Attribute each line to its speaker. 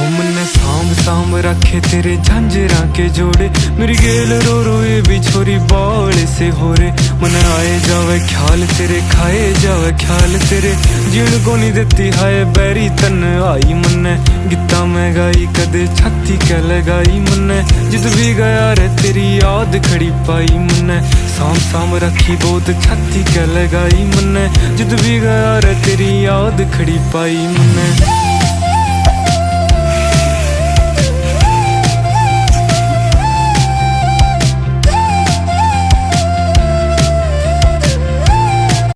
Speaker 1: मन्ने सांभ सांभ रखे तेरे झांझरा के जोड़े, मेरी गेल रो रो ये भी छोरी बाल से हो रे। मन आए जावे ख्याल तेरे, खाए जावे ख्याल तेरे, जीण को नहीं देती हाय बैरी तन आई। मन्ने गीता मैं गाई कदे छाती क्या लगाई, मन्ने जिद भी गया रे तेरी याद खड़ी पाई। मन्ने सांभ सांभ रखी बहुत छाती क्या लगाई, मन्ने जिद भी गया रे तेरी याद खड़ी पाई। मन्ने